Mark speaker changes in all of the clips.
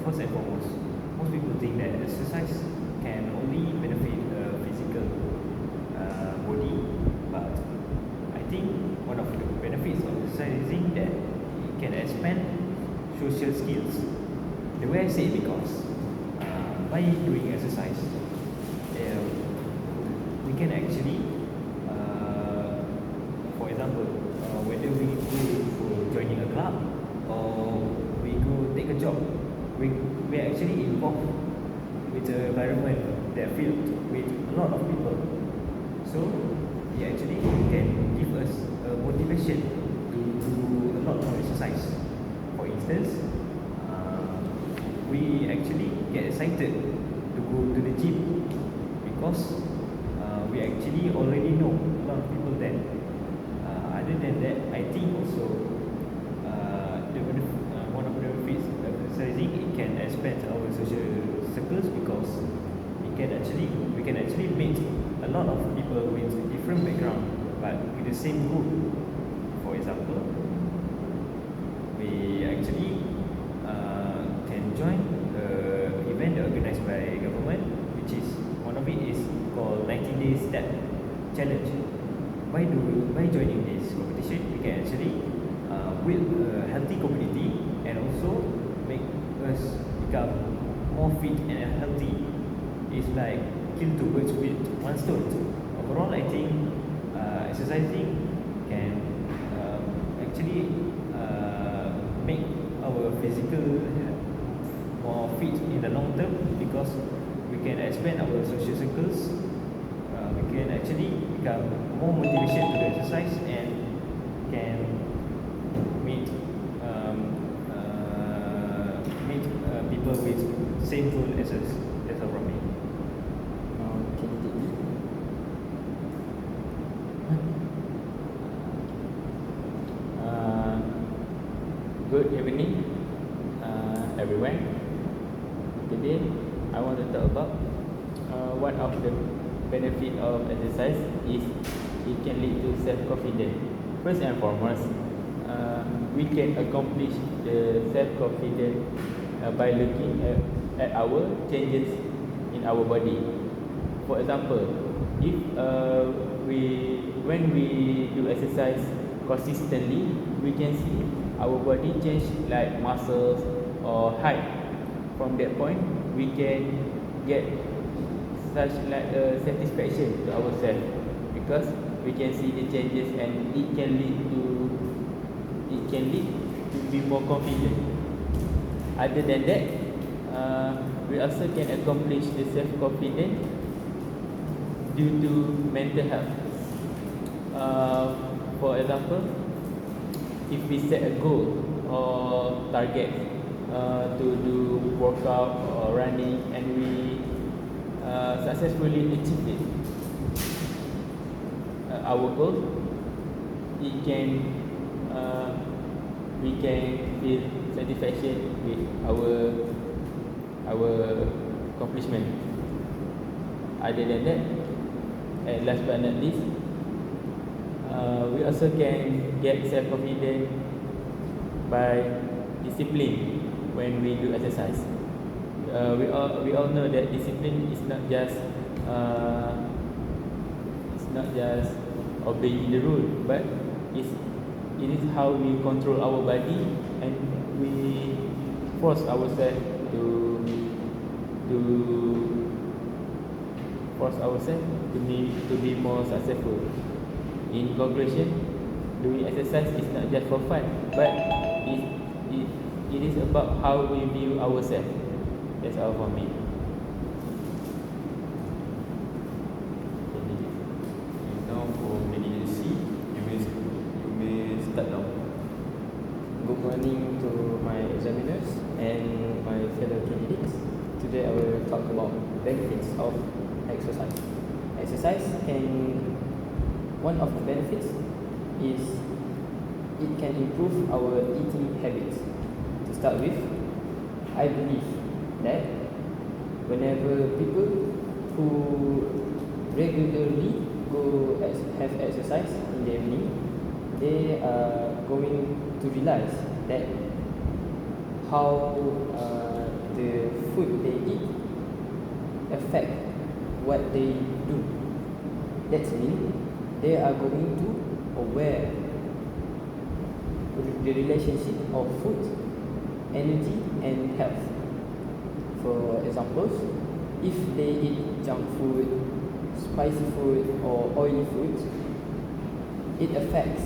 Speaker 1: first and foremost, most people think that exercise can only benefit physical body, but I think one of the benefits of exercising that it can expand social skills. The way I say it because by doing exercise, we can actually, for example, whether we go for joining a club or we go take a job, we are actually involved with the environment that filled with a lot of people. So it actually can give us a motivation to do a lot more exercise. For instance, we actually get excited to go to the gym because we actually already know a lot of people there. Other than that, I think also one of the benefits of exercising, it can expand our social circles because we can actually meet a lot of people with different background but with the same goal. For example, we actually can join the event organized by government, which is one of it is called 90 Day Step Challenge. By joining this competition, we can actually build a healthy community and also make us become more fit and healthy. It's like kill two birds with one stone. Overall, I think exercising can actually make our physical more fit in the long term because we can expand our social circles. We can actually become more motivation to the exercise and can meet people with same goal as us. That's all from me.
Speaker 2: Can you take it?
Speaker 3: Good evening, everyone. Today, I want to talk about one of the benefit of exercise is it can lead to self-confidence. First and foremost, we can accomplish the self-confidence by looking at our changes in our body. For example, if when we do exercise consistently, we can see our body change like muscles or height. From that point, we can get such like a satisfaction to ourselves because we can see the changes and it can lead to be more confident. Other than that, we also can accomplish the self-confidence due to mental health. For example, if we set a goal or target to do workout or running and we successfully achieve it, our goal, it can we can feel satisfaction with our accomplishment. Other than that, and last but not least, we also can get self-confidence by discipline when we do exercise. We all know that discipline is not just obeying the rule, but it is how we control our body and we force ourselves to be more successful. In conclusion, doing exercise is not just for fun, but it is about how we view ourselves. That's all for me.
Speaker 1: Now for medical C, you may start now.
Speaker 2: Good morning to my examiners and my fellow candidates. Today I will talk about benefits of exercise. One of the benefits is it can improve our eating habits. To start with, I believe that whenever people who regularly have exercise in the evening, they are going to realize that how the food they eat affect what they do. That means they are going to aware the relationship of food, energy and health. For examples, if they eat junk food, spicy food or oily food, it affects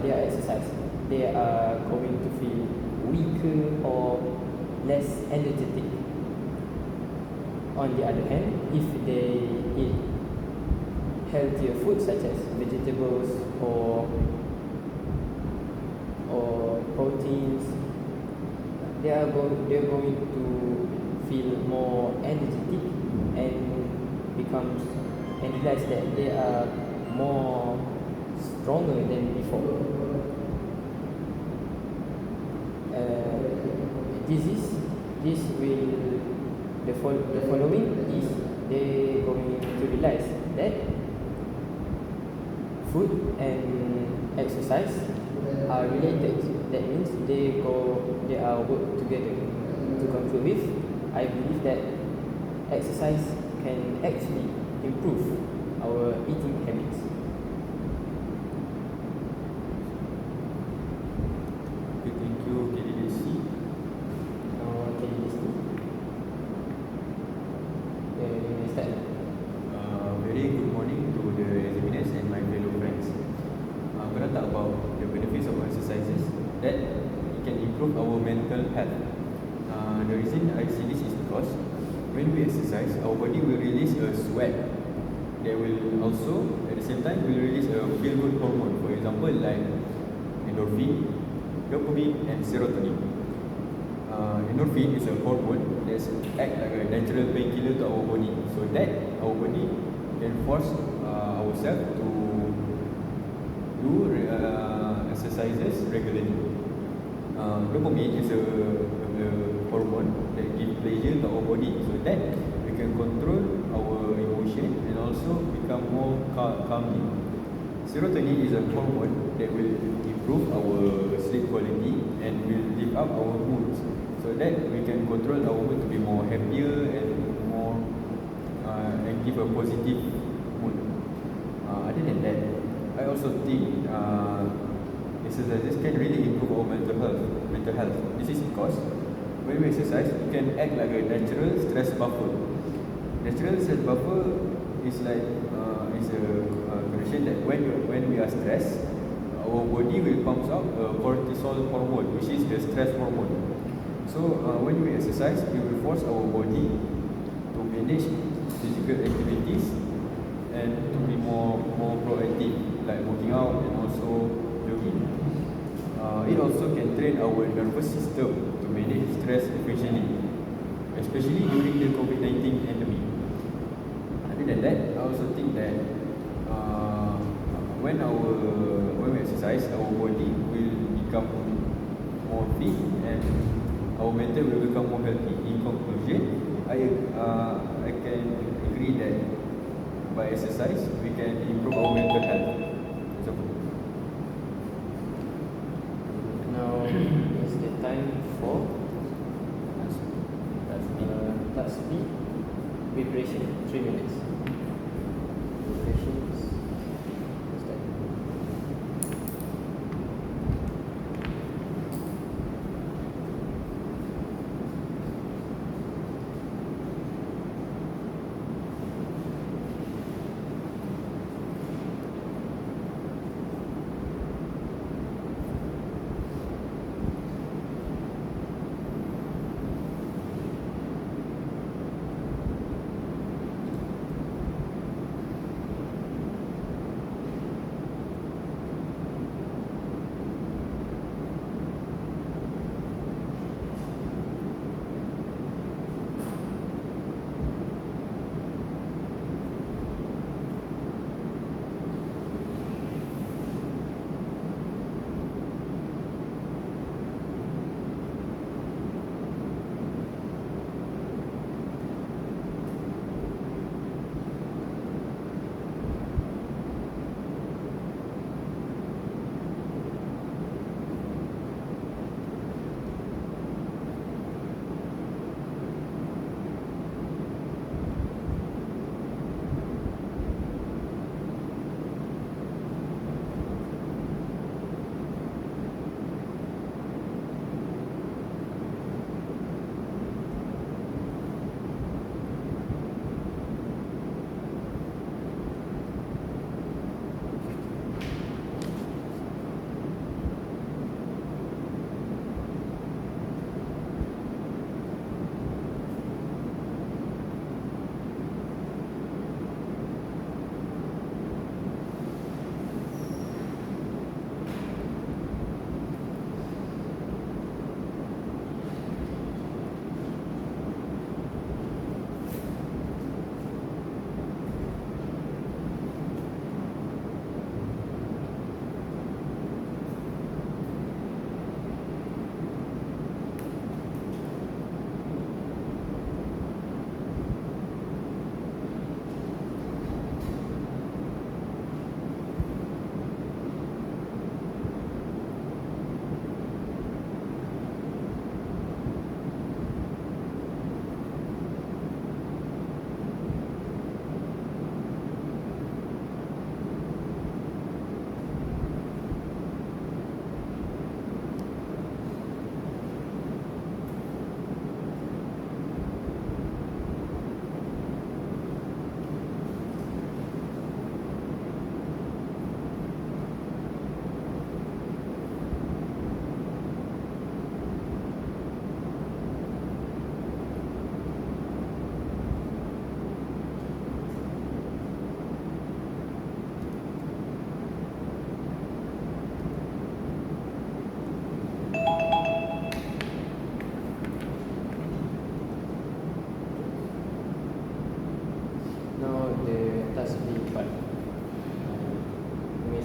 Speaker 2: their exercise. They are going to feel weaker or less energetic. On the other hand, if they eat healthier food such as vegetables or proteins, they're going to feel more energetic and realize that they are more stronger than before. The following is they going to realize that food and exercise are related. That means they are work together. To conclude with, I believe that exercise can actually improve our eating habits.
Speaker 3: Okay, thank you, KDDC.
Speaker 2: KDDC. You start.
Speaker 1: Very good morning to the examiners and my fellow friends. I'm going to talk about the benefits of exercises that it can improve our mental health. The reason I say this is because when we exercise, our body will release a sweat. They will also, at the same time, will release a feel-good hormone. For example, like endorphin, dopamine, and serotonin. Endorphin is a hormone that acts like a natural painkiller to our body, so that our body can force ourselves to do exercises regularly. Dopamine is a hormone that gives pleasure to our body, so that we can control our emotion and also become more calming. Serotonin is a hormone that will improve our sleep quality and will lift up our moods, so that we can control our mood to be more happier and more and give a positive mood. Other than that, I also think exercises can really improve our mental health. This is because when we exercise, we can act like a natural stress buffer. Natural stress buffer is like is a condition that when we are stressed, our body will pump out cortisol hormone, which is the stress hormone. So when we exercise, it will force our body to manage physical activities and to be more proactive, like working out and also jogging. It also can train our nervous system to manage stress efficiently, especially during the COVID-19 pandemic. Other than that, I also think that when we exercise, our body will become more fit and our mental will become more healthy. In conclusion, I can agree that by exercise we can improve our mental health. So,
Speaker 2: Now is the time for class B vibration, 3 minutes. Vibrations. Start.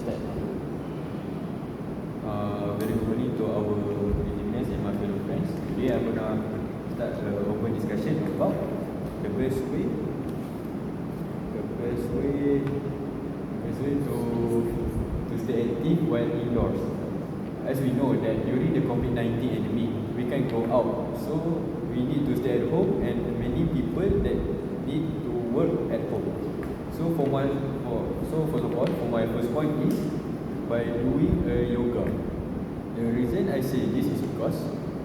Speaker 2: start.
Speaker 1: Very good morning to our listeners and my fellow friends. Today I'm gonna start an open discussion about the best way to stay active while indoors. As we know that during the COVID-19 pandemic, we can't go out, so we need to stay at home, and many people that need to work at home. So first of all, for my first point is by doing yoga. The reason I say this is because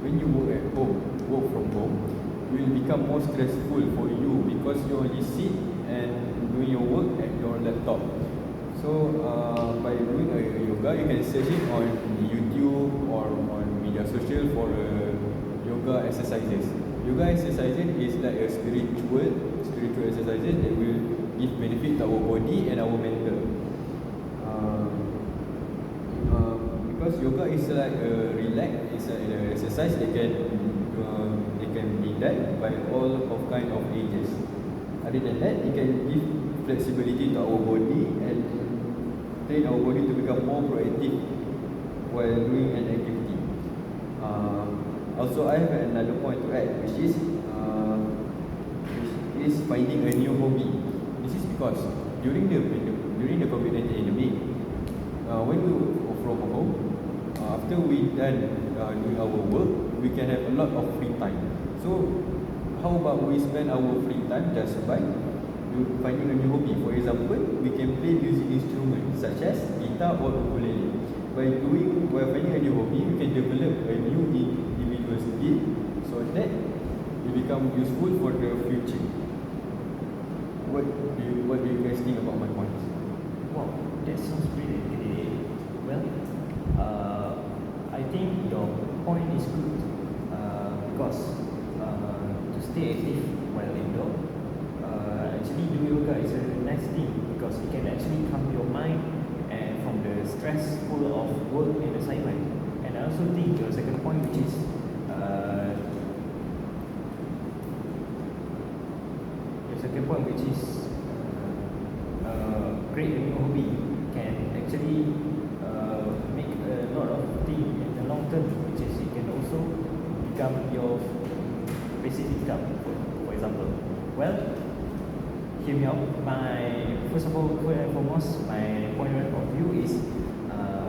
Speaker 1: when you work from home, it will become more stressful for you because you only sit and doing your work at your laptop. So by doing yoga, you can search it on YouTube or on media social for yoga exercises. Yoga exercises is like a spiritual exercises that will give benefit to our body and our mental. Because yoga is like it's an exercise that can be done by all of kind of ages. Other than that, it can give flexibility to our body and train our body to become more proactive while doing an activity. Also, I have another point to add, which is finding a new hobby. This is because during the COVID-19 pandemic, when we work from home, after we done doing our work, we can have a lot of free time. So how about we spend our free time just by finding a new hobby? For example, we can play music instruments such as guitar or ukulele. By finding a new hobby, we can develop a new individual skill so that it become useful for the future. What do you guys think about my points?
Speaker 3: Wow, that sounds really great. Well, I think your point is good because to stay active while indoor, actually do yoga is a nice thing because it can actually calm your mind and from the stressful of work and assignment. And I also think your second point, which is create a new hobby can actually make a lot of things in the long term, which is it can also become your basic income, for example. Well, hear me out. First and foremost, my point of view is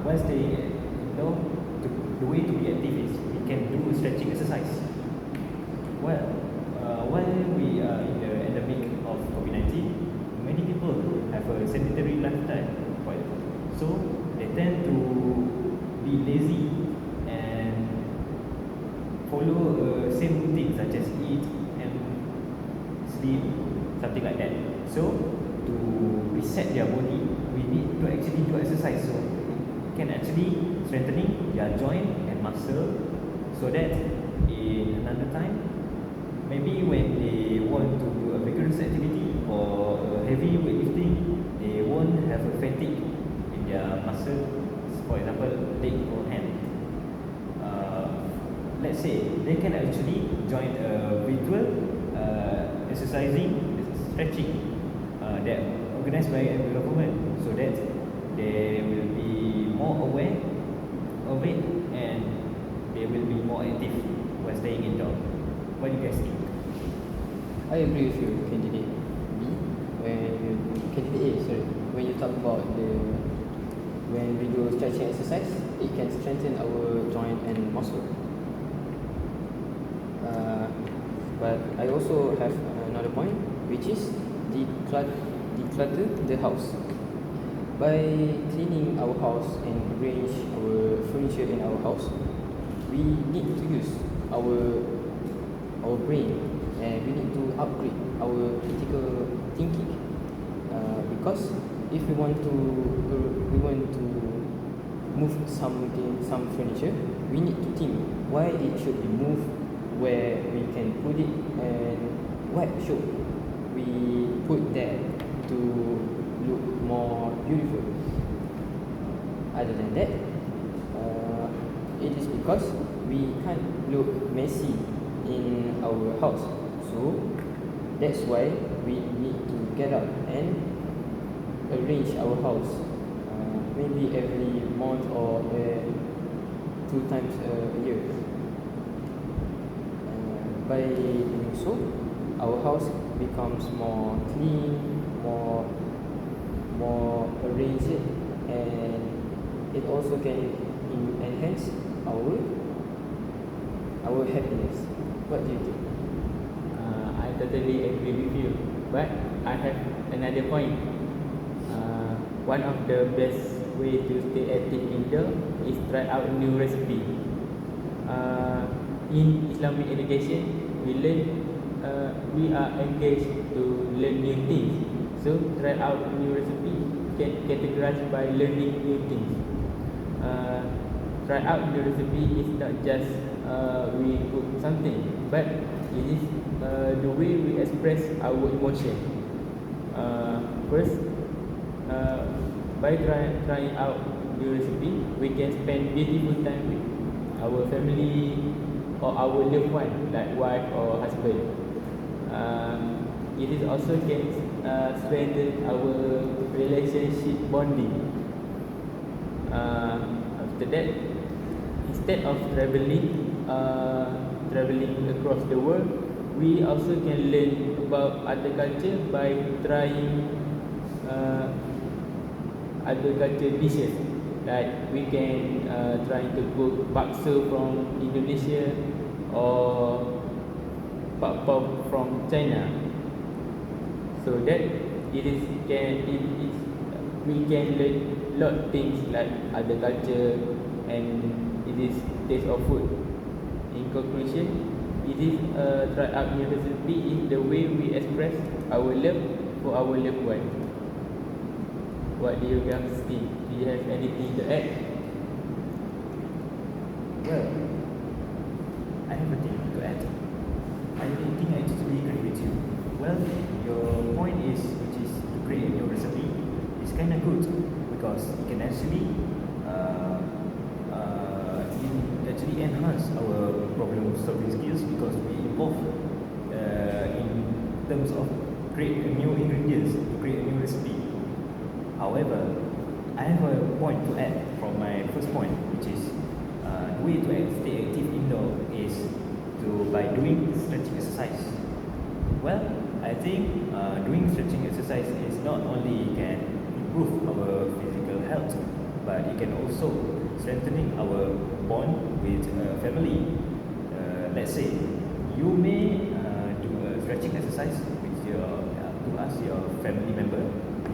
Speaker 3: while staying indoor, the way to be active is we can do stretching exercise. Well, while we are in the endemic of COVID-19, many people have a sedentary lifestyle, right? So they tend to be lazy and follow same routine such as eat and sleep, something like that. So to reset their body, we need to actually do exercise. So it can actually strengthening their joint and muscle, so that in another time, maybe when they want to do a vigorous activity or heavy weightlifting, they won't have a fatigue in their muscle, for example, leg or hand. Let's say they can actually join a virtual exercising, stretching that organized by the government, so that they will be more aware of it and they will be more active while staying indoors. What do you guys think?
Speaker 2: I agree with you, candidate B. Candidate A, sorry. When you talk about when we do stretching exercise, it can strengthen our joint and muscle. But I also have another point, which is declutter the house. By cleaning our house and arrange our furniture in our house, we need to use our brain, and we need to upgrade our critical thinking. Because if we want to move some furniture, we need to think why it should be moved, where we can put it, and what should we put there to look more beautiful. Other than that, it is because we can't look messy in our house, so that's why we need to get up and arrange our house. When maybe every month or 2 times a year. By doing so, our house becomes more clean, more arranged, and it also can enhance our happiness. What do you think?
Speaker 3: I totally agree with you, but I have another point. One of the best way to stay active indoor is try out new recipe. In Islamic education, we are engaged to learn new things. So try out new recipe can categorize by learning new things. Try out new recipe is not just we cook something, but it is the way we express our emotion. First, by trying out new recipe, we can spend beautiful time with our family or our loved one, like wife or husband. It is also can strengthen our relationship bonding. After that, instead of traveling across the world, we also can learn about other culture by trying other culture dishes. Like we can try to cook bakso from Indonesia or pak pao from China. So that we can learn lot things like other culture, and it is taste of food. In conclusion, it is try out new recipe is the way we express our love for our loved one. What do you guys think? Do you have anything to add?
Speaker 1: Well, I have a thing to add. I think I totally agree with you. Well, your point is, which is to create a new recipe, is kind of good because it can actually enhance our problem solving skills because we involve in terms of create a new ingredients to create a new recipe. However, I have a point to add from my first point, which is the way to stay active indoor is by doing stretching exercise. Well, I think doing stretching exercise is not only can improve our physical health, but it can also strengthening our bond with family. Let's say you may do a stretching exercise with your family member to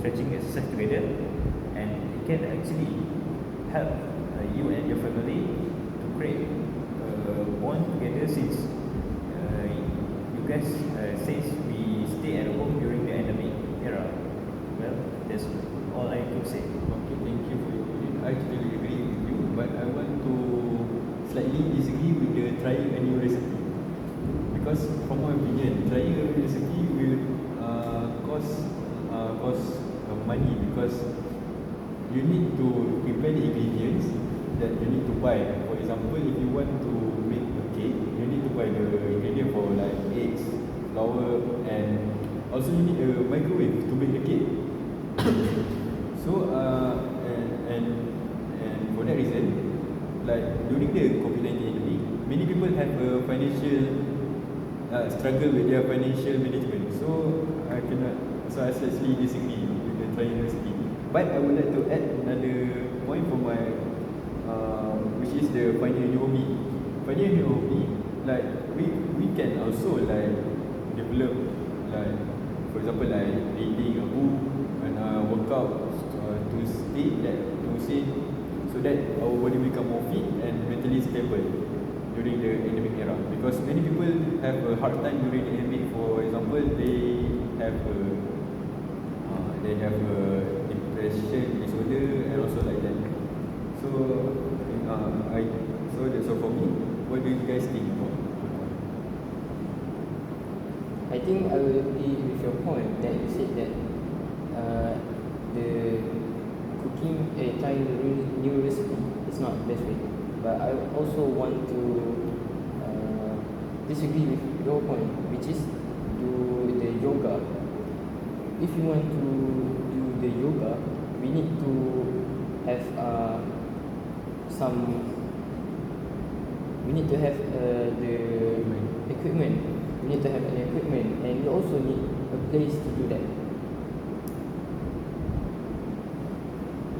Speaker 1: stretching exercise together, and it can actually help you and your family to create a bond together since you guys since we stay at home during the pandemic era. Well, that's all I could say.
Speaker 4: Okay, thank you for your opinion. I totally agree with you, but I want to slightly disagree with the trying a new recipe. Because from my opinion, trying a new recipe will cost money because you need to prepare the ingredients that you need to buy. For example, if you want to make a cake, you need to buy the ingredient for like eggs, flour, and also you need a microwave to bake the cake. So and for that reason, like during the COVID-19 pandemic, many people have a financial struggle with their financial management. So I actually disagree with the trying recipe. But I would like to add another point for my which is the finding a new hobby. Finding a new hobby, like we can also like develop, like for example like reading a book and workout to say so that our body become more fit and mentally stable during the pandemic era. Because many people have a hard time during the pandemic. For example, they have a depression disorder and also like that. So so that's all for me. What do you guys think about?
Speaker 2: I think I will agree with your point that you said that the trying the new recipe is not the best way. But I also want to disagree with your point, which is do the yoga. If you want to do the yoga, we need to have the equipment. We need to have an equipment, and we also need a place to do that.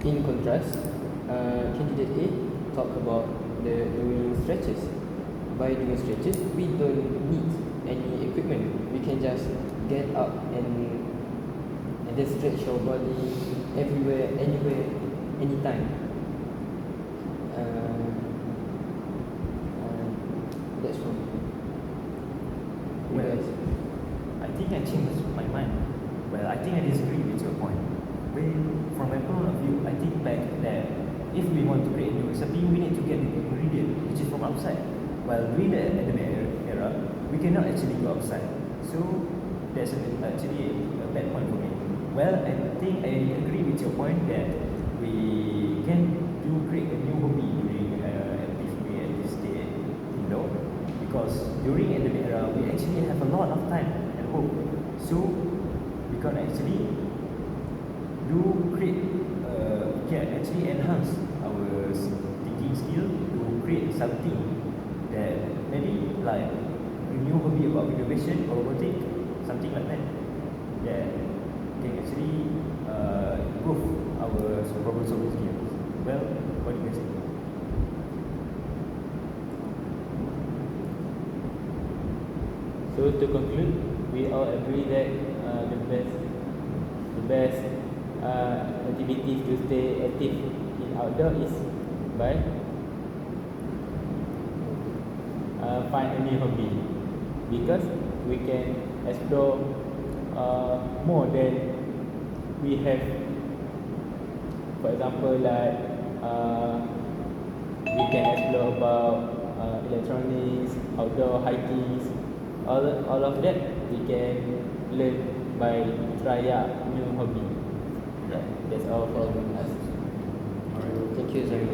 Speaker 2: In contrast, candidate A talk about the doing stretches. By doing stretches, we don't need any equipment. We can just get up and then stretch your body everywhere, anywhere, anytime. That's from you
Speaker 1: Well,
Speaker 2: guys.
Speaker 1: I think I changed my mind. Well, I think I disagree with your point. From my point of view, I think back that if we want to create a new recipe, we need to get the ingredient, which is from outside. While during the academic era, we cannot actually go outside. So that's actually a bad point for me. Well, I think I agree with your point that we can create a new hobby during if we at this day, because during academic era we actually have a lot of time at home, so we can actually can actually enhance our thinking skill to create something that maybe like a new hobby about innovation or robotic, something like that, that can actually improve our problem solving skills. Well, what do you guys think?
Speaker 3: So to conclude, we all agree that the best activities to stay active in outdoor is by find a new hobby, because we can explore more than we have. For example, like we can explore about electronics, outdoor hikings, all of that we can learn by try out new hobby. Yeah, that's all from us.
Speaker 2: Thank you, Zahid.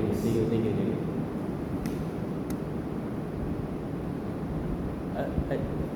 Speaker 3: Thank you.